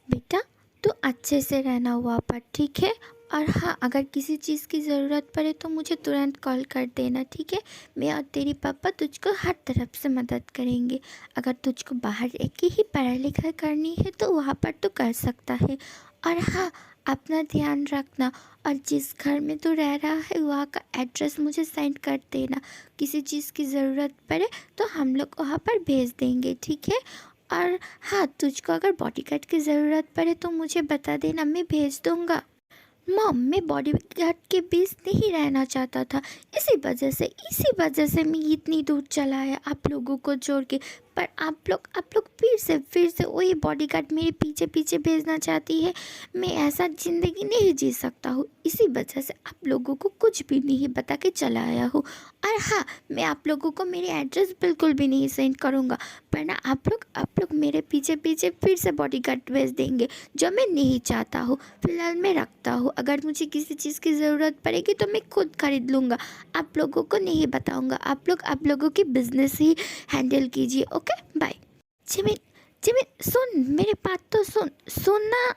बेटा, तू अच्छे से रहना वहाँ पर, ठीक है। और हाँ, अगर किसी चीज़ की ज़रूरत पड़े तो मुझे तुरंत कॉल कर देना, ठीक है। मैं और तेरी पापा तुझको हर तरफ से मदद करेंगे। अगर तुझको बाहर रह के ही पढ़ाई लिखाई करनी है तो वहाँ पर तो कर सकता है। और हाँ, अपना ध्यान रखना। और जिस घर में तू रह रहा है वहाँ का एड्रेस मुझे सेंड कर देना। किसी चीज़ की ज़रूरत पड़े तो हम लोग वहाँ पर भेज देंगे, ठीक है। और हाँ, तुझको अगर बॉडीगार्ड की ज़रूरत पड़े तो मुझे बता देना, मैं भेज दूँगा। मॉम, मैं बॉडीगार्ड के बीच नहीं रहना चाहता था। इसी वजह से मैं इतनी दूर चला आया आप लोगों को छोड़ के। पर आप लोग फिर से वही बॉडीगार्ड मेरे पीछे पीछे भेजना चाहती है। मैं ऐसा ज़िंदगी नहीं जी सकता हूँ। इसी वजह से आप लोगों को कुछ भी नहीं बता के चला आया हूँ। और हाँ, मैं आप लोगों को मेरे एड्रेस बिल्कुल भी नहीं सेंड करूँगा, वरना आप लोग मेरे पीछे पीछे फिर से बॉडीगार्ड भेज देंगे, जो मैं नहीं चाहता हूँ। फिलहाल मैं रखता हूँ, अगर मुझे किसी चीज़ की ज़रूरत पड़ेगी तो मैं खुद खरीद लूँगा। आप लोगों को नहीं बताऊँगा। आप लोगों की बिजनेस ही हैंडल कीजिए, ओके, बाय। जिमिन, जिमिन सुन, मेरे बात तो सुन ना।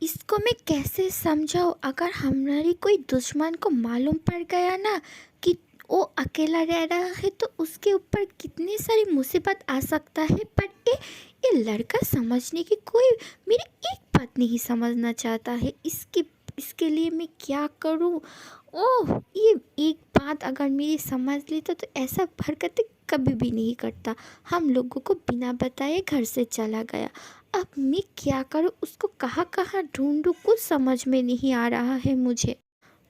इसको मैं कैसे समझाऊँ? अगर हमारी कोई दुश्मन को मालूम पड़ गया ना कि वो अकेला रह रहा है तो उसके ऊपर कितनी सारी मुसीबत आ सकता है। पर ये लड़का समझने की कोई मेरी एक बात नहीं समझना चाहता है। इसके लिए मैं क्या करूं? ओह, ये एक बात अगर मेरी समझ ली तो ऐसा हरकतें कभी भी नहीं करता। हम लोगों को बिना बताए घर से चला गया। अब मैं क्या करूं? उसको कहाँ कहाँ ढूंढूं? कुछ समझ में नहीं आ रहा है मुझे।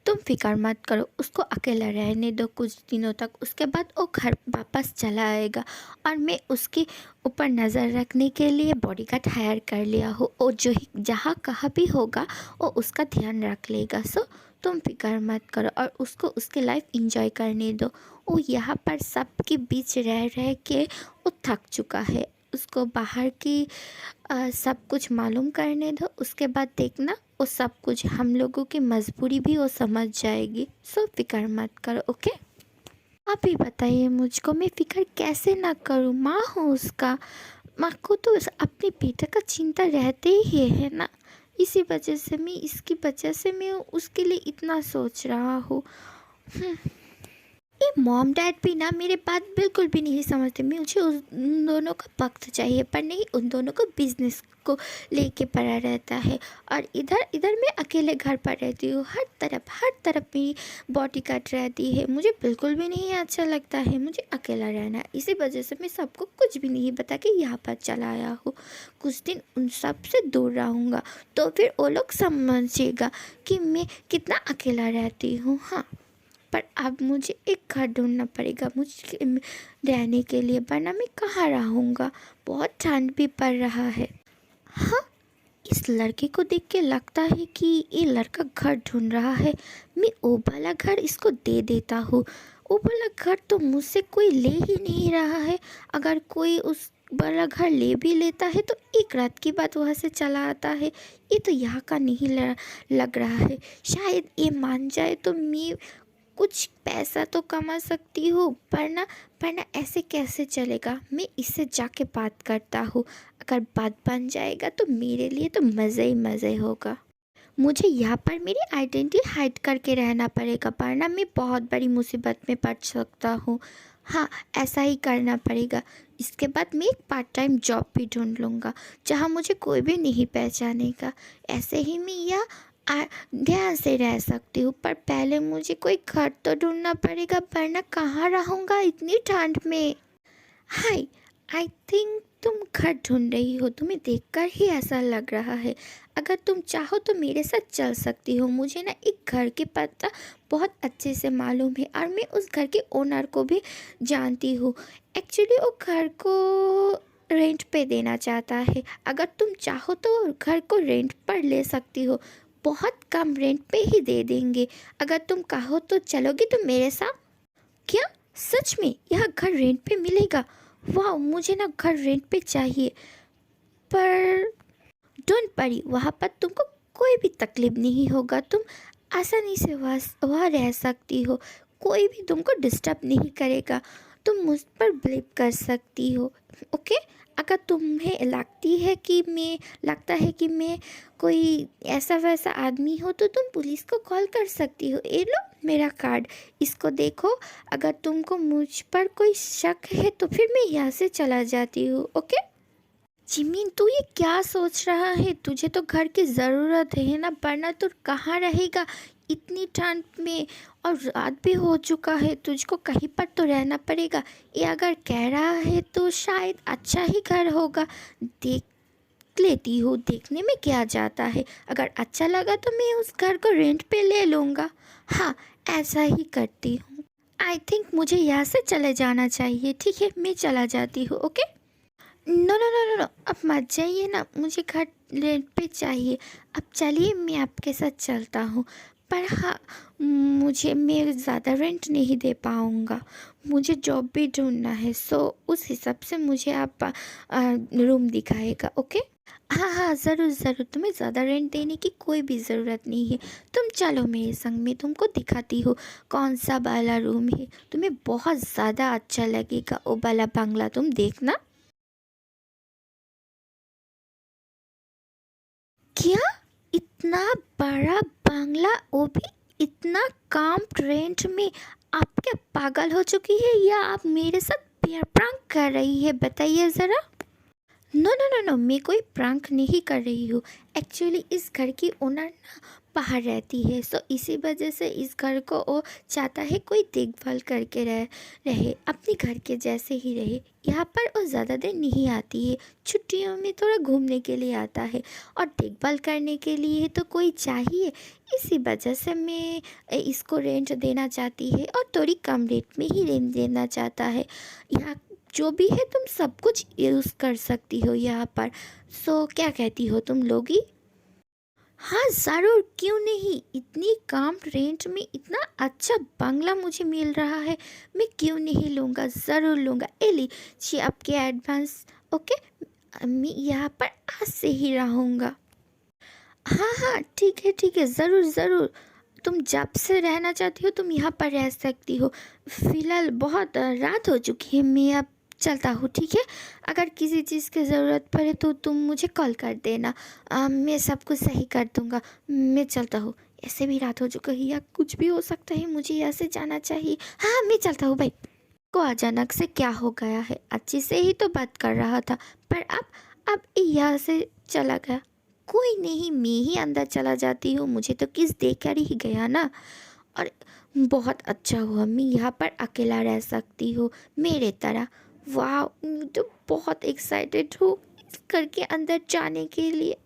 तुम फिक्र मत करो, उसको अकेला रहने दो कुछ दिनों तक। उसके बाद वो घर वापस चला आएगा और मैं उसके ऊपर नज़र रखने के लिए बॉडीगार्ड हायर कर लिया हो। और जो ही जहाँ कहाँ भी होगा वो उसका ध्यान रख लेगा। सो तुम फिक्र मत करो और उसको उसकी लाइफ इंजॉय करने दो। वो यहाँ पर सबके बीच रह रह के वो थक चुका है। उसको बाहर की सब कुछ मालूम करने दो। उसके बाद देखना, वो सब कुछ हम लोगों की मजबूरी भी वो समझ जाएगी। सो फिक्र मत करो, ओके। आप ही बताइए मुझको, मैं फिक्र कैसे ना करूँ? माँ हूँ उसका। माँ को तो अपने बेटे का चिंता रहते ही है ना। इसकी वजह से मैं उसके लिए इतना सोच रहा हूँ। ये मॉम डैड भी ना मेरे बात बिल्कुल भी नहीं समझते। मुझे उन दोनों का वक्त चाहिए, पर नहीं, उन दोनों को बिजनेस को लेके पड़ा रहता है। और इधर इधर मैं अकेले घर पर रहती हूँ। हर तरफ मेरी बॉडी कट रहती है। मुझे बिल्कुल भी नहीं अच्छा लगता है, मुझे अकेला रहना। इसी वजह से मैं सबको कुछ भी नहीं बता के यहाँ पर चला आया हूँ। कुछ दिन उन सब से दूर रहूँगा तो फिर वो लोग समझेगा कि मैं कितना अकेला रहती हूँ। हाँ, पर अब मुझे एक घर ढूंढना पड़ेगा मुझे रहने के लिए, वरना मैं कहाँ रहूँगा। बहुत ठंड भी पड़ रहा है। हाँ, इस लड़के को देख के लगता है कि ये लड़का घर ढूंढ रहा है। मैं वो वाला घर इसको दे देता हूँ। वो वाला घर तो मुझसे कोई ले ही नहीं रहा है। अगर कोई उस वाला घर ले भी लेता है तो एक रात के बाद वहाँ से चला आता है। ये तो यहाँ का नहीं लग रहा है। शायद ये मान जाए तो मैं कुछ पैसा तो कमा सकती हूँ, पर ना ऐसे कैसे चलेगा। मैं इससे जाके बात करता हूँ। अगर बात बन जाएगा तो मेरे लिए तो मज़े ही मज़े होगा। मुझे यहाँ पर मेरी आइडेंटिटी हाइड करके रहना पड़ेगा, वरना मैं बहुत बड़ी मुसीबत में पड़ सकता हूँ। हाँ, ऐसा ही करना पड़ेगा। इसके बाद मैं एक पार्ट टाइम जॉब भी ढूंढ लूँगा जहाँ मुझे कोई भी नहीं पहचानेगा। ऐसे ही मैं यहाँ ध्यान से रह सकती हूँ, पर पहले मुझे कोई घर तो ढूंढना पड़ेगा, वरना कहाँ रहूँगा इतनी ठंड में। हाय, आई थिंक तुम घर ढूंढ रही हो। तुम्हें देखकर ही ऐसा लग रहा है। अगर तुम चाहो तो मेरे साथ चल सकती हो। मुझे ना एक घर के पता बहुत अच्छे से मालूम है और मैं उस घर के ओनर को भी जानती हूँ। एक्चुअली वो घर को रेंट पे देना चाहता है। अगर तुम चाहो तो घर को रेंट पर ले सकती हो। बहुत कम रेंट पे ही दे देंगे। अगर तुम कहो तो चलोगी तुम मेरे साथ? क्या? सच में यह घर रेंट पे मिलेगा? वाह, मुझे ना घर रेंट पे चाहिए। पर डोंट वरी, वहाँ पर तुमको कोई भी तकलीफ नहीं होगा। तुम आसानी से वहाँ रह सकती हो। कोई भी तुमको डिस्टर्ब नहीं करेगा। तुम मुझ पर बिलीव कर सकती हो। ओके, अगर तुम्हें लगता है कि मैं कोई ऐसा वैसा आदमी हो तो तुम पुलिस को कॉल कर सकती हो। ये लो मेरा कार्ड, इसको देखो। अगर तुमको मुझ पर कोई शक है तो फिर मैं यहाँ से चला जाती हूँ। ओके। जिमिन, तू ये क्या सोच रहा है? तुझे तो घर की ज़रूरत है ना, वरना तू कहाँ रहेगा इतनी ठंड में? और रात भी हो चुका है, तुझको कहीं पर तो रहना पड़ेगा। ये अगर कह रहा है तो शायद अच्छा ही घर होगा। देख लेती हूँ, देखने में क्या जाता है। अगर अच्छा लगा तो मैं उस घर को रेंट पे ले लूँगा। हाँ, ऐसा ही करती हूँ। आई थिंक मुझे यहाँ से चले जाना चाहिए। ठीक है, मैं चला जाती हूँ। Okay. No no no no no, अब मत जाइए ना, मुझे घर रेंट पे चाहिए। अब चलिए, मैं आपके साथ चलता हूँ। पर हाँ, मैं ज़्यादा रेंट नहीं दे पाऊँगा। मुझे जॉब भी ढूंढना है, सो उस हिसाब से मुझे आप रूम दिखाएगा। ओके। हाँ हाँ, ज़रूर ज़रूर, तुम्हें ज़्यादा रेंट देने की कोई भी ज़रूरत नहीं है। तुम चलो मेरे संग, में तुमको दिखाती हूँ कौन सा वाला रूम है। तुम्हें बहुत ज़्यादा अच्छा लगेगा वो वाला बंगला, तुम देखना। क्या? इतना बड़ा बंगला, वो भी इतना कम रेंट में? आप क्या पागल हो चुकी है या आप मेरे साथ प्यार प्रैंक कर रही है? बताइए ज़रा। नो नो नो नो, मैं कोई प्रैंक नहीं कर रही हूँ। एक्चुअली इस घर की ओनर ना बाहर रहती है, सो इसी वजह से इस घर को वो चाहता है कोई देखभाल करके रहे अपने घर के जैसे ही रहे। यहाँ पर वो ज़्यादा देर नहीं आती है, छुट्टियों में थोड़ा घूमने के लिए आता है, और देखभाल करने के लिए तो कोई चाहिए। इसी वजह से मैं इसको रेंट देना चाहती है, और थोड़ी कम रेट में ही रेंट देना चाहता है। यहाँ जो भी है तुम सब कुछ यूज़ कर सकती हो यहाँ पर। सो क्या कहती हो, तुम लोगी? हाँ ज़रूर, क्यों नहीं। इतनी कम रेंट में इतना अच्छा बंगला मुझे मिल रहा है, मैं क्यों नहीं लूँगा, ज़रूर लूँगा। ए लीजिए आपके एडवांस। ओके, मैं यहाँ पर आज से ही रहूँगा। हाँ हाँ, ठीक है, ज़रूर ज़रूर। तुम जब से रहना चाहती हो तुम यहाँ पर रह सकती हो। फ़िलहाल बहुत रात हो चुकी है, मैं अब चलता हूँ। ठीक है, अगर किसी चीज़ की ज़रूरत पड़े तो तुम मुझे कॉल कर देना। मैं सब कुछ सही कर दूँगा। मैं चलता हूँ, ऐसे भी रात हो चुकी है, या कुछ भी हो सकता है, मुझे यहाँ से जाना चाहिए। हाँ, मैं चलता हूँ भाई। को अचानक से क्या हो गया है? अच्छी से ही तो बात कर रहा था, पर अब ये यहाँ से चला गया। कोई नहीं, मैं ही अंदर चला जाती हूँ, मुझे तो किस देकर ही गया ना। और बहुत अच्छा हुआ, मैं यहाँ पर अकेला रह सकती हूँ मेरे तरह। वाह, मैं तो बहुत एक्साइटेड हूँ इस घर के अंदर जाने के लिए।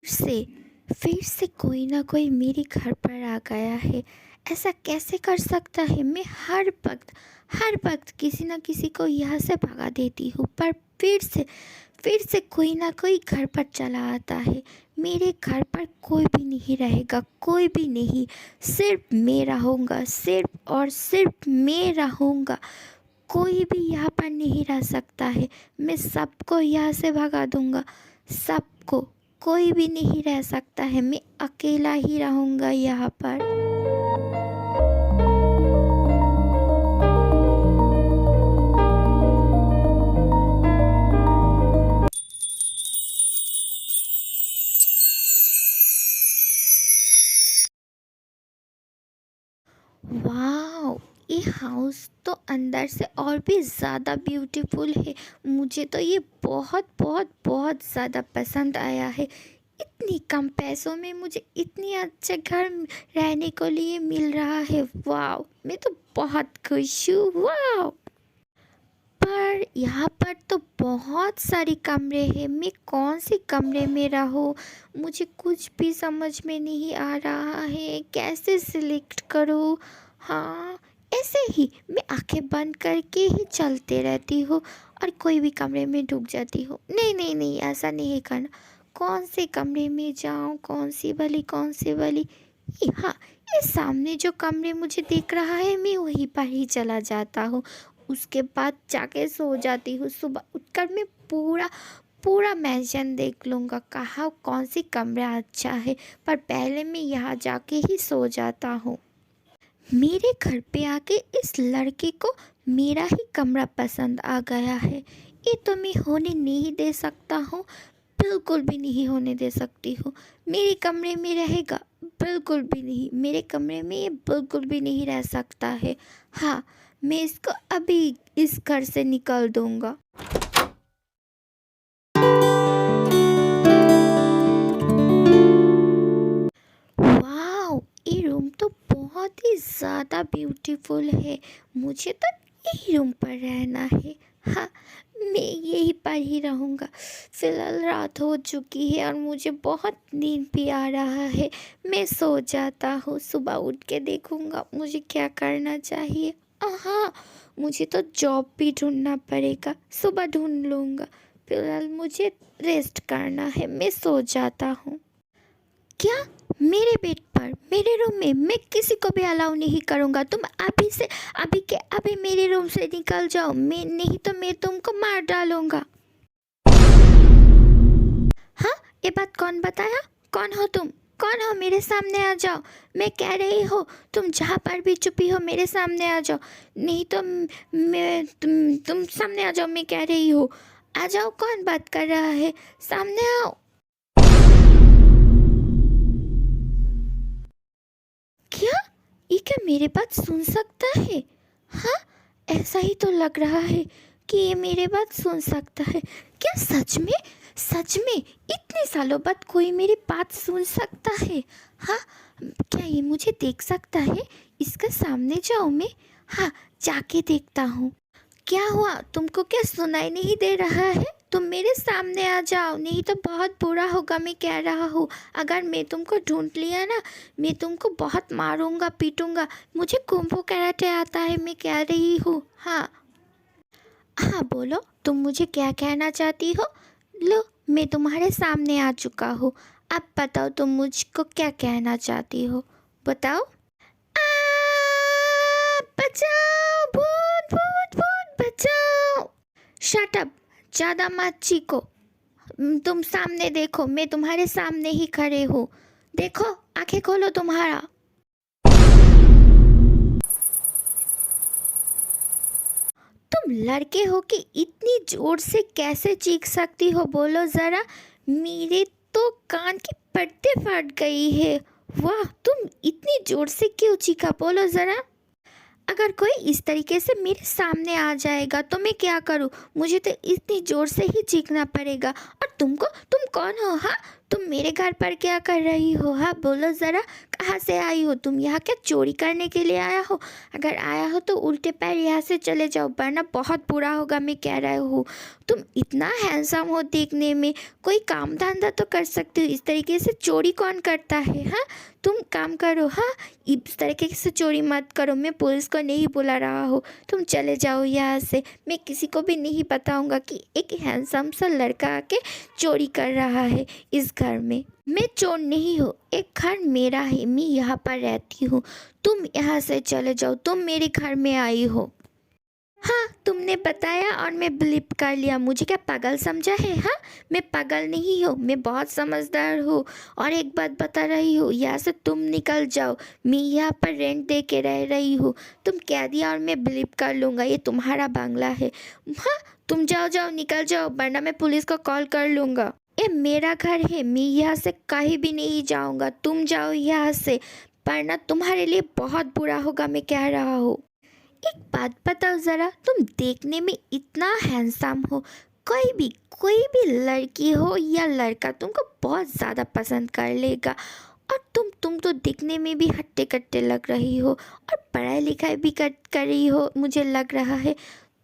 से फिर से कोई ना कोई मेरे घर पर आ गया है। ऐसा कैसे कर सकता है? मैं हर वक्त किसी ना किसी को यहाँ से भगा देती हूँ, पर फिर से कोई ना कोई घर पर चला आता है। मेरे घर पर कोई भी नहीं रहेगा, कोई भी नहीं। सिर्फ मैं रहूँगा, सिर्फ और सिर्फ मैं रहूँगा। कोई भी यहाँ पर नहीं रह सकता है। मैं सबको यहाँ से भगा दूँगा, सबको। कोई भी नहीं रह सकता है, मैं अकेला ही रहूँगा यहाँ पर। वाह, ये हाउस तो अंदर से और भी ज़्यादा ब्यूटीफुल है। मुझे तो ये बहुत बहुत बहुत ज़्यादा पसंद आया है। इतनी कम पैसों में मुझे इतनी अच्छे घर रहने को लिए मिल रहा है। वाह, मैं तो बहुत खुश हूँ। वाह, पर यहाँ पर तो बहुत सारे कमरे हैं, मैं कौन से कमरे में रहूँ? मुझे कुछ भी समझ में नहीं आ रहा है, कैसे सिलेक्ट करूँ? हाँ, ऐसे ही मैं आंखें बंद करके ही चलते रहती हूँ और कोई भी कमरे में ढुक जाती हूँ। नहीं नहीं नहीं, ऐसा नहीं करना। कौन से कमरे में जाऊँ, कौन सी वाली? हाँ, ये सामने जो कमरे मुझे दिख रहा है, मैं वहीं पर ही चला जाता हूँ। उसके बाद जाके सो जाती हूँ। सुबह उठकर मैं पूरा पूरा मैंशन देख लूँगा कहाँ कौन सी कमरा अच्छा है, पर पहले मैं यहाँ जाके ही सो जाता हूँ। मेरे घर पे आके इस लड़के को मेरा ही कमरा पसंद आ गया है। ये तो मैं होने नहीं दे सकता हूँ, बिल्कुल भी नहीं होने दे सकती हूँ। मेरे कमरे में रहेगा, बिल्कुल भी नहीं। मेरे कमरे में ये बिल्कुल भी नहीं रह सकता है। हाँ, मैं इसको अभी इस घर से निकाल दूँगा। वाह, ये रूम तो बहुत ही ज़्यादा ब्यूटीफुल है। मुझे तो यही रूम पर रहना है। हाँ, मैं यहीं पर ही रहूँगा। फ़िलहाल रात हो चुकी है और मुझे बहुत नींद भी आ रहा है। मैं सो जाता हूँ, सुबह उठ के देखूँगा मुझे क्या करना चाहिए। हाँ, मुझे तो जॉब भी ढूंढना पड़ेगा, सुबह ढूंढ लूँगा। फ़िलहाल मुझे रेस्ट करना है, मैं सो जाता हूँ। क्या? मेरे बेड पर, मेरे रूम में मैं किसी को भी अलाउ नहीं करूँगा। तुम अभी से अभी के अभी मेरे रूम से निकल जाओ। मैं नहीं तो मैं तुमको मार डालूँगा। हाँ, ये बात कौन बताया? कौन हो तुम? कौन हो? मेरे सामने आ जाओ। मैं कह रही हूँ तुम जहाँ पर भी छुपी हो मेरे सामने आ जाओ, नहीं तो मैं तुम सामने आ जाओ। मैं कह रही हूँ आ जाओ। कौन बात कर रहा है? सामने आओ। क्या? ये क्या मेरे बात सुन सकता है? हाँ, ऐसा ही तो लग रहा है कि ये मेरे बात सुन सकता है। क्या सच में? सच में इतने सालों बाद कोई मेरी बात सुन सकता है? हाँ, क्या ये मुझे देख सकता है? इसके सामने जाऊँ मैं? हाँ, जाके देखता हूँ। क्या हुआ? तुमको क्या सुनाई नहीं दे रहा है? तुम मेरे सामने आ जाओ, नहीं तो बहुत बुरा होगा। मैं कह रहा हूँ, अगर मैं तुमको ढूंढ लिया ना, मैं तुमको बहुत मारूंगा पीटूंगा। मुझे कुंफू कराटे आता है, मैं कह रही हूँ। हाँ हाँ, बोलो तुम मुझे क्या कहना चाहती हो। लो, मैं तुम्हारे सामने आ चुका हूँ। अब बताओ तुम मुझको क्या कहना चाहती हो, बताओ। आ, बचाओ, भूत भूत भूत बचाओ। शट अप, ज़्यादा मत चीखो। तुम सामने देखो, मैं तुम्हारे सामने ही खड़े हूँ। देखो, आंखें खोलो तुम्हारा। तुम लड़के हो कि इतनी जोर से कैसे चीख सकती हो, बोलो ज़रा। मेरे तो कान की पट्टी फट गई है। वाह, तुम इतनी जोर से क्यों चीखा, बोलो ज़रा। अगर कोई इस तरीके से मेरे सामने आ जाएगा तो मैं क्या करूँ? मुझे तो इतनी ज़ोर से ही चीखना पड़ेगा। और तुम कौन हो? हाँ, तुम मेरे घर पर क्या कर रही हो? हाँ, बोलो ज़रा, कहाँ से आई हो? तुम यहाँ क्या चोरी करने के लिए आया हो? अगर आया हो तो उल्टे पैर यहाँ से चले जाओ, वरना बहुत बुरा होगा। मैं कह रहा हूँ, तुम इतना हैंडसम हो देखने में, कोई काम धंधा तो कर सकते हो। इस तरीके से चोरी कौन करता है? हाँ, तुम काम करो। हाँ, इस तरीके से चोरी मत करो। मैं पुलिस को नहीं बुला रहा हूँ, तुम चले जाओ यहाँ से। मैं किसी को भी नहीं बताऊँगा कि एक हैंडसम सा लड़का आके चोरी कर रहा है इस घर में। मैं चोर नहीं हूँ, एक घर मेरा है, मैं यहाँ पर रहती हूँ। तुम यहाँ से चले जाओ, तुम मेरे घर में आई हो। हाँ, तुमने बताया और मैं बिलीव कर लिया। मुझे क्या पागल समझा है? हाँ, मैं पागल नहीं हूँ, मैं बहुत समझदार हूँ। और एक बात बता रही हूँ, यहाँ से तुम निकल जाओ। मैं यहाँ पर रेंट दे के रह रही हूँ। तुम कह दिया और मैं बिलीव कर लूँगा, ये तुम्हारा बंगला है। हाँ, तुम जाओ जाओ, निकल जाओ, वरना मैं पुलिस को कॉल कर लूँगा। ये मेरा घर है, मैं यहाँ से कहीं भी नहीं जाऊँगा। तुम जाओ यहाँ से, वरना तुम्हारे लिए बहुत बुरा होगा, मैं कह रहा हूँ। एक बात बताओ ज़रा, तुम देखने में इतना हैंडसम हो, कोई भी लड़की हो या लड़का तुमको बहुत ज़्यादा पसंद कर लेगा। और तुम तो दिखने में भी हट्टे कट्टे लग रही हो और पढ़ाई लिखाई भी कर रही हो, मुझे लग रहा है।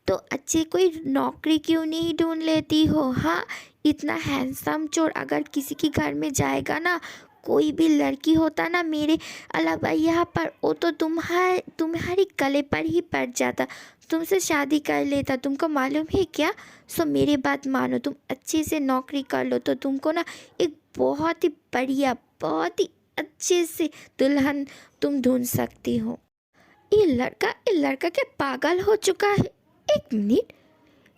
तो अच्छी कोई नौकरी क्यों नहीं ढूंढ लेती हो? हाँ, इतना हैंडसम चोर अगर किसी के घर में जाएगा ना, कोई भी लड़की होता ना मेरे अलावा यहाँ पर, वो तो तुम्हारी गले पर ही पड़ जाता, तुमसे शादी कर लेता। तुमको मालूम है क्या? सो मेरी बात मानो, तुम अच्छे से नौकरी कर लो तो तुमको ना एक बहुत ही बढ़िया, बहुत ही अच्छे से दुल्हन तुम ढूंढ सकती हो। ये लड़का क्या पागल हो चुका है? एक मिनट,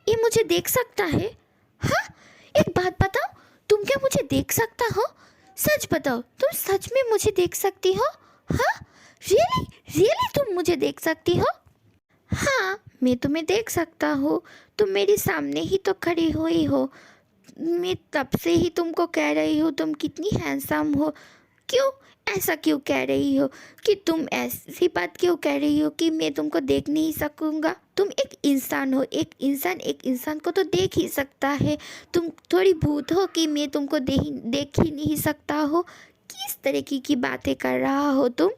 ये मुझे देख सकता है? हाँ, एक बात बताओ, तुम क्या मुझे देख सकता हो? सच बताओ, तुम सच में मुझे देख सकती हो? हाँ, रियली रियली तुम मुझे देख सकती हो? हाँ, मैं तुम्हें देख सकता हूँ। तुम मेरे सामने ही तो खड़ी हुई हो। मैं तब से ही तुमको कह रही हूँ तुम कितनी हैंडसम हो। क्यों ऐसा क्यों कह रही हो? कि तुम ऐसी बात क्यों कह रही हो कि मैं तुमको देख नहीं सकूँगा? तुम एक इंसान हो, एक इंसान को तो देख ही सकता है। तुम थोड़ी भूत हो कि मैं तुमको देख ही नहीं सकता हो। किस तरीके की बातें कर रहा हो तुम?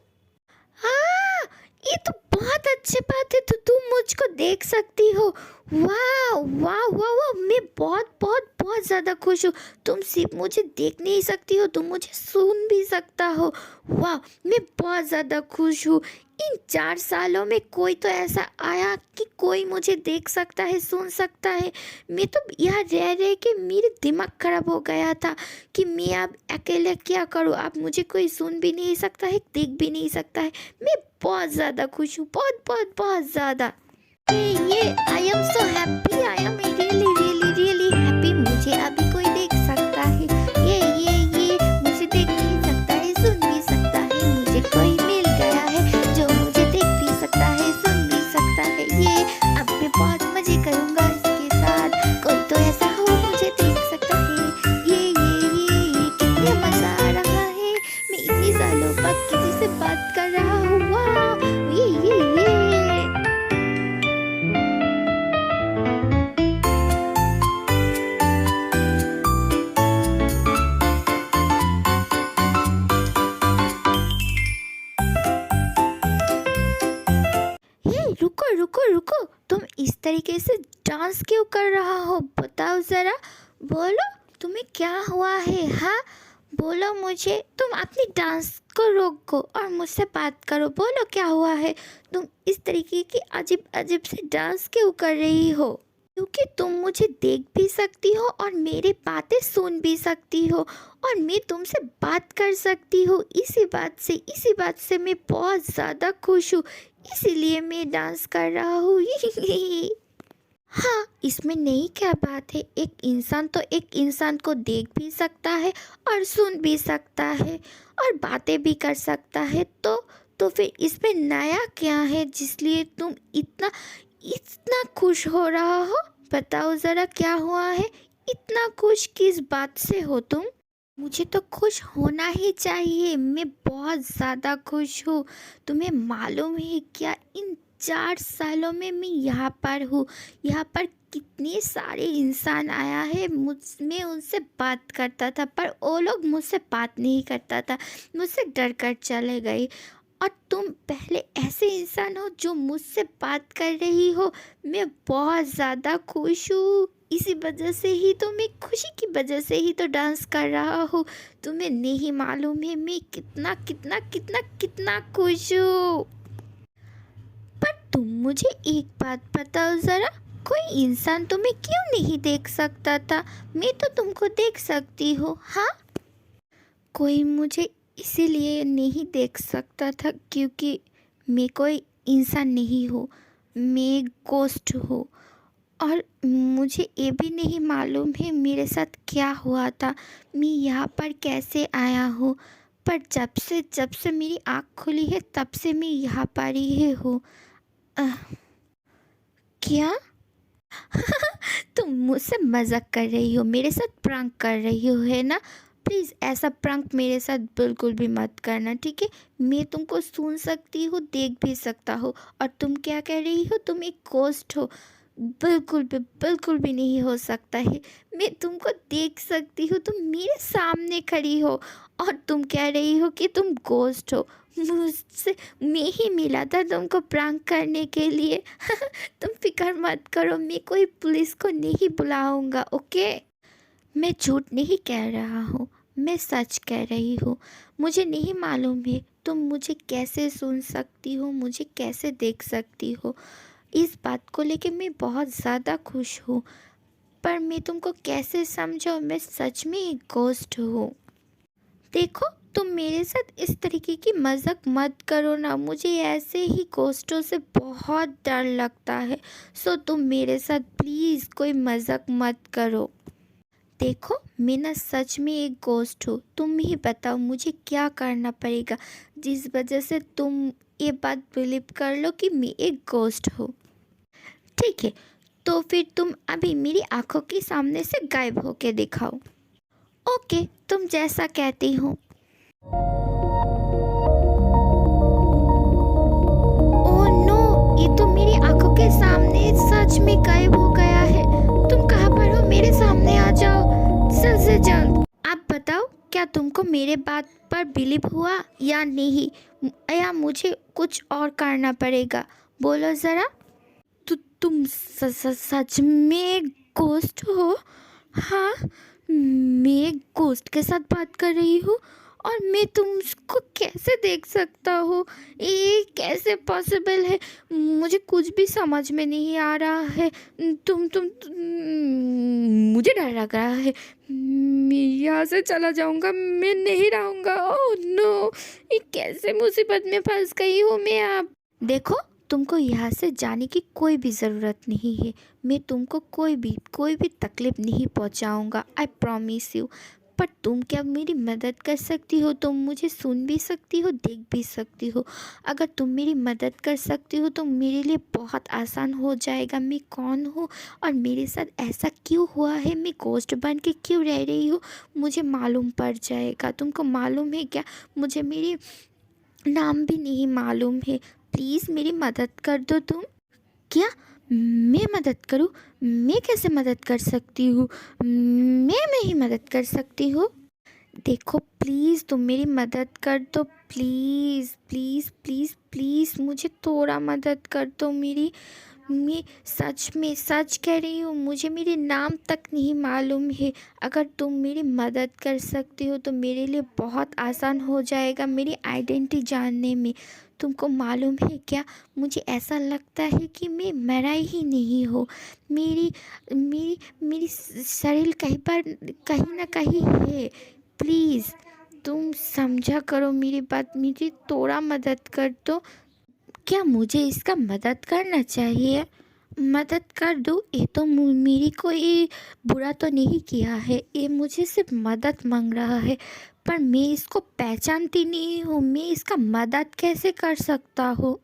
हाँ, ये तो बहुत अच्छी बात है, तो तुम मुझको देख सकती हो। वाह वाह वाह वाह, मैं बहुत बहुत बहुत ज़्यादा खुश हूँ। तुम सिर्फ मुझे देख नहीं सकती हो, तुम मुझे सुन भी सकता हो। वाह, मैं बहुत ज़्यादा खुश हूँ। इन 4 सालों में कोई तो ऐसा आया कि कोई मुझे देख सकता है, सुन सकता है। मैं तो यहाँ रह रह के मेरे दिमाग खराब हो गया था कि मैं अब अकेले क्या करूँ। अब मुझे कोई सुन भी नहीं सकता है, देख भी नहीं सकता है। मैं बहुत ज़्यादा खुश हूँ, बहुत बहुत बहुत ज़्यादा। ये I am so happy, I am really really really happy. मुझे अभी कोई देख सकता है। ये मुझे देख भी सकता है, सुन भी सकता है। मुझे कोई मिल गया है जो मुझे देख भी सकता है, सुन भी सकता है। ये अब मैं बहुत मज़े करूँगा इसके साथ। कोई तो ऐसा हो मुझे देख सकता है। ये कितने मज़ा आ रहा है। मैं इतनी सालों बाद किसी से बात कर रहा हूँ। वाह, ये रुको रुको रुको, तुम इस तरीके से डांस क्यों कर रहा हो? बताओ ज़रा, बोलो तुम्हें क्या हुआ है? हाँ, बोलो मुझे। तुम अपनी डांस को रोको और मुझसे बात करो। बोलो क्या हुआ है? तुम इस तरीके की अजीब अजीब से डांस क्यों कर रही हो? क्योंकि तुम मुझे देख भी सकती हो और मेरी बातें सुन भी सकती हो और मैं तुमसे बात कर सकती हूँ। इसी बात से मैं बहुत ज़्यादा खुश हूँ, इसीलिए मैं डांस कर रहा हूँ। हाँ, इसमें नई क्या बात है? एक इंसान तो एक इंसान को देख भी सकता है और सुन भी सकता है और बातें भी कर सकता है। तो फिर इसमें नया क्या है जिसलिए तुम इतना इतना खुश हो रहा हो? बताओ ज़रा क्या हुआ है? इतना खुश किस बात से हो तुम? मुझे तो खुश होना ही चाहिए। मैं बहुत ज़्यादा खुश हूँ। तुम्हें मालूम है क्या, इन 4 सालों में मैं यहाँ पर हूँ। यहाँ पर कितने सारे इंसान आया है। मैं उनसे बात करता था पर वो लोग मुझसे बात नहीं करता था, मुझसे डर कर चले गए। और तुम पहले ऐसे इंसान हो जो मुझसे बात कर रही हो। मैं बहुत ज़्यादा खुश हूँ। इसी वजह से ही तो, मैं खुशी की वजह से ही तो डांस कर रहा हूँ। तुम्हें नहीं मालूम है मैं कितना कितना कितना कितना खुश हूँ। पर तुम मुझे एक बात बताओ ज़रा, कोई इंसान तुम्हें क्यों नहीं देख सकता था? मैं तो तुमको देख सकती हूँ। हाँ, कोई मुझे इसीलिए नहीं देख सकता था क्योंकि मैं कोई इंसान नहीं हूँ, मैं गोस्ट हूँ। और मुझे ये भी नहीं मालूम है मेरे साथ क्या हुआ था, मैं यहाँ पर कैसे आया हूँ। पर जब से मेरी आँख खुली है तब से मैं यहाँ पर ही हूँ। अह, क्या? तुम मुझसे मजाक कर रही हो, मेरे साथ प्रैंक कर रही हो, है ना? प्लीज़ ऐसा प्रैंक मेरे साथ बिल्कुल भी मत करना, ठीक है? मैं तुमको सुन सकती हूँ, देख भी सकता हूँ। और तुम क्या कह रही हो? तुम एक गोस्ट हो। बिल्कुल भी नहीं हो सकता है। मैं तुमको देख सकती हूँ, तुम मेरे सामने खड़ी हो और तुम कह रही हो कि तुम गोस्ट हो। मुझसे मैं ही मिला था तुमको प्रैंक करने के लिए। तुम फिक्र मत करो, मैं कोई पुलिस को नहीं बुलाऊंगा, ओके? मैं झूठ नहीं कह रहा हूँ, मैं सच कह रही हूँ। मुझे नहीं मालूम है तुम मुझे कैसे सुन सकती हो, मुझे कैसे देख सकती हो। इस बात को लेके मैं बहुत ज़्यादा खुश हूँ। पर मैं तुमको कैसे समझाऊँ, मैं सच में एक गोस्ट हूँ। देखो, तुम मेरे साथ इस तरीके की मजाक मत करो ना, मुझे ऐसे ही गोस्टों से बहुत डर लगता है। सो तुम मेरे साथ प्लीज़ कोई मजाक मत करो। देखो मैं ना सच में एक गोस्ट हूँ, तुम ही बताओ मुझे क्या करना पड़ेगा जिस वजह से तुम ये बात बिलीव कर लो कि मैं एक गोस्ट हूँ। ठीक है, तो फिर तुम अभी मेरी आंखों के सामने से गायब होके दिखाओ। ओके, तुम जैसा कहती हो। ओह नो, ये तो मेरी आंखों के सामने सच में गायब हो गया है। तुम कहाँ पर हो? मेरे सामने आ जाओ जल्द से जल्द। आप बताओ, क्या तुमको मेरे बात पर बिलीव हुआ या नहीं, या मुझे कुछ और करना पड़ेगा? बोलो ज़रा। तो तुम सच में गोस्ट हो? हाँ, मैं एक गोस्ट के साथ बात कर रही हूँ और मैं तुमको कैसे देख सकता हूँ? ये कैसे पॉसिबल है? मुझे कुछ भी समझ में नहीं आ रहा है। तुम मुझे डर लग रहा है। मैं यहाँ से चला जाऊँगा, मैं नहीं रहूँगा। ओह नो, ये कैसे मुसीबत में फंस गई हूँ मैं अब। देखो, तुमको यहाँ से जाने की कोई भी ज़रूरत नहीं है। मैं तुमको कोई भी तकलीफ़ नहीं पहुँचाऊँगा, आई प्रॉमिस यू। पर तुम क्या मेरी मदद कर सकती हो? तुम मुझे सुन भी सकती हो, देख भी सकती हो। अगर तुम मेरी मदद कर सकती हो तो मेरे लिए बहुत आसान हो जाएगा मैं कौन हूँ और मेरे साथ ऐसा क्यों हुआ है, मैं गोश्त बन के क्यों रह रही हूँ, मुझे मालूम पड़ जाएगा। तुमको मालूम है क्या, मुझे मेरी नाम भी नहीं मालूम है। प्लीज़ मेरी मदद कर दो तुम। क्या? मैं मदद करूँ? मैं कैसे मदद कर सकती हूँ? मैं ही मदद कर सकती हूँ। देखो प्लीज़ तुम मेरी मदद कर दो, प्लीज़ प्लीज़ प्लीज़ प्लीज़ मुझे थोड़ा मदद कर दो मेरी। मैं सच में सच कह रही हूँ, मुझे मेरे नाम तक नहीं मालूम है। अगर तुम मेरी मदद कर सकती हो तो मेरे लिए बहुत आसान हो जाएगा मेरी आइडेंटिटी जानने में। तुमको मालूम है क्या, मुझे ऐसा लगता है कि मैं मरा ही नहीं हो। मेरी मेरी मेरी शरीर कहीं ना कहीं है। प्लीज़ तुम समझा करो मेरी बात, मेरी थोड़ा मदद कर दो। क्या मुझे इसका मदद करना चाहिए? मदद कर दो, ये तो मेरी कोई बुरा तो नहीं किया है, ये मुझे सिर्फ मदद मांग रहा है। पर मैं इसको पहचानती नहीं हूँ, मैं इसका मदद कैसे कर सकता हूँ?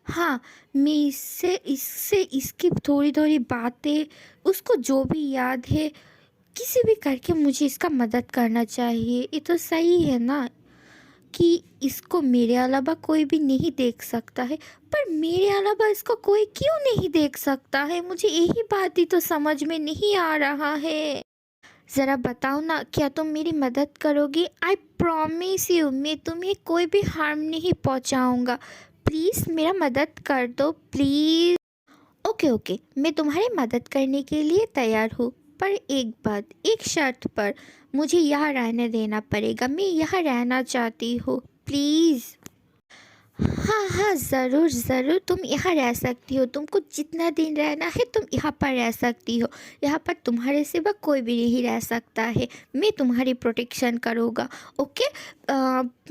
हाँ, मैं इससे इससे इसकी थोड़ी थोड़ी बातें, उसको जो भी याद है, किसी भी करके मुझे इसका मदद करना चाहिए। ये तो सही है ना कि इसको मेरे अलावा कोई भी नहीं देख सकता है, पर मेरे अलावा इसको कोई क्यों नहीं देख सकता है? मुझे यही बात ही तो समझ में नहीं आ रहा है। ज़रा बताओ ना, क्या तुम मेरी मदद करोगी? आई प्रॉमिस यू, मैं तुम्हें कोई भी हार्म नहीं पहुंचाऊंगा। प्लीज़ मेरा मदद कर दो प्लीज़। ओके ओके, मैं तुम्हारी मदद करने के लिए तैयार हूँ, पर एक बात, एक शर्त पर। मुझे यहाँ रहने देना पड़ेगा, मैं यहाँ रहना चाहती हूँ प्लीज़। हाँ हाँ, ज़रूर ज़रूर, तुम यहाँ रह सकती हो। तुमको जितना दिन रहना है तुम यहाँ पर रह सकती हो। यहाँ पर तुम्हारे सिवा कोई भी नहीं रह सकता है। मैं तुम्हारी प्रोटेक्शन करूँगा। ओके,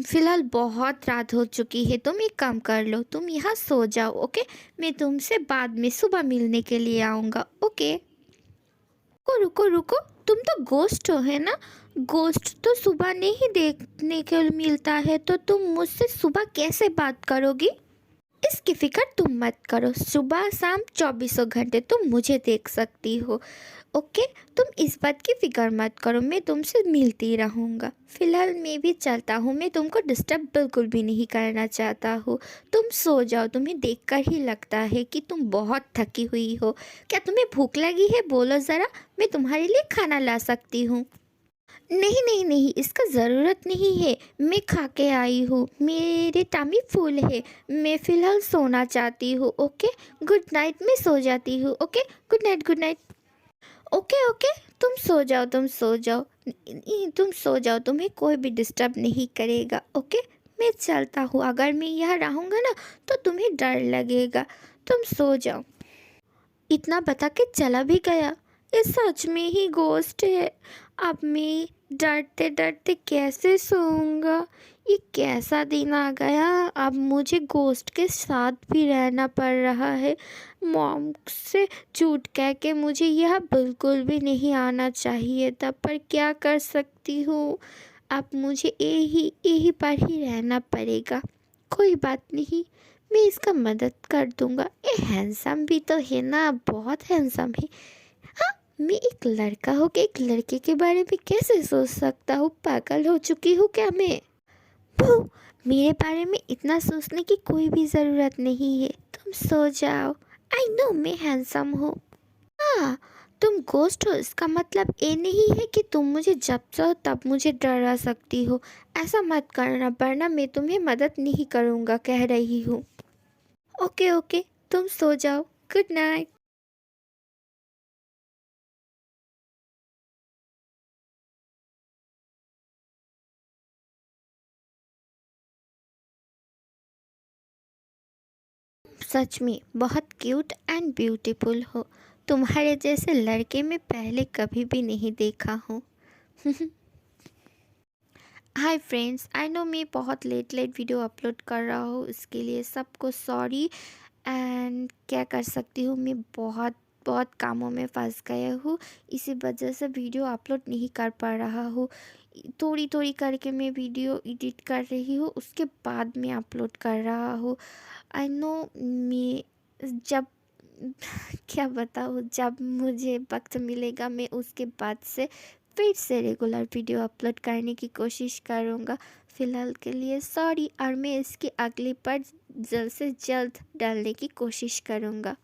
फ़िलहाल बहुत रात हो चुकी है, तुम एक काम कर लो, तुम यहाँ सो जाओ। ओके, मैं तुमसे बाद में सुबह मिलने के लिए आऊँगा। ओके, रुको रुको रुको, तुम तो गोस्ट हो है ना? गोस्ट तो सुबह नहीं देखने को मिलता है, तो तुम मुझसे सुबह कैसे बात करोगी? इसकी फिक्र तुम मत करो, सुबह शाम 24 घंटे तुम मुझे देख सकती हो। ओके, तुम इस बात की फिक्र मत करो, मैं तुमसे मिलती रहूँगा। फ़िलहाल मैं भी चलता हूँ, मैं तुमको डिस्टर्ब बिल्कुल भी नहीं करना चाहता हूँ। तुम सो जाओ, तुम्हें देखकर ही लगता है कि तुम बहुत थकी हुई हो। क्या तुम्हें भूख लगी है? बोलो ज़रा, मैं तुम्हारे लिए खाना ला सकती हूँ। नहीं नहीं नहीं, इसका ज़रूरत नहीं है, मैं खा के आई हूँ, मेरे टामी फुल है। मैं फ़िलहाल सोना चाहती हूँ। ओके, गुड नाइट, मैं सो जाती हूँ। Okay, good night good night. Okay okay, तुम सो जाओ, तुम सो जाओ, तुम सो जाओ, तुम्हें कोई भी डिस्टर्ब नहीं करेगा। ओके, मैं चलता हूँ, अगर मैं यहाँ रहूँगा ना तो तुम्हें डर लगेगा। तुम सो जाओ। इतना बता के चला भी गया। ये सच में ही गोस्ट है। अब मैं डरते डरते कैसे सोऊंगा। ये कैसा दिन आ गया। अब मुझे घोस्ट के साथ भी रहना पड़ रहा है। मॉम से झूठ कह के मुझे यह बिल्कुल भी नहीं आना चाहिए था, पर क्या कर सकती हूँ। अब मुझे यही यही पर ही रहना पड़ेगा। कोई बात नहीं, मैं इसका मदद कर दूंगा। ये हैंडसम भी तो है ना, बहुत हैंडसम है। हाँ, मैं एक लड़का होके एक लड़के के बारे में कैसे सोच सकता हूँ। पागल हो चुकी हूँ क्या मैं। वो मेरे बारे में इतना सोचने की कोई भी ज़रूरत नहीं है। तुम सो जाओ। आई नो मैं हैंडसम हूँ। हाँ, तुम घोस्ट हो इसका मतलब ये नहीं है कि तुम मुझे जब चाहो तब मुझे डरा सकती हो। ऐसा मत करना, वरना मैं तुम्हें मदद नहीं करूँगा, कह रही हूँ। ओके ओके, तुम सो जाओ। Good night. सच में बहुत क्यूट एंड ब्यूटीफुल हो। तुम्हारे जैसे लड़के मैं पहले कभी भी नहीं देखा हूँ। हाय फ्रेंड्स, आई नो मैं बहुत लेट लेट वीडियो अपलोड कर रहा हूँ, इसके लिए सबको सॉरी। एंड क्या कर सकती हूँ, मैं बहुत बहुत कामों में फंस गया हूँ। इसी वजह से वीडियो अपलोड नहीं कर पा रहा हूँ। थोड़ी थोड़ी करके मैं वीडियो एडिट कर रही हूँ, उसके बाद मैं अपलोड कर रहा हूँ। आई नो मैं जब क्या बताऊँ, जब मुझे वक्त मिलेगा मैं उसके बाद से फिर से रेगुलर वीडियो अपलोड करने की कोशिश करूँगा। फ़िलहाल के लिए सॉरी, और मैं इसकी अगली पार्ट जल्द से जल्द डालने की कोशिश करूँगा।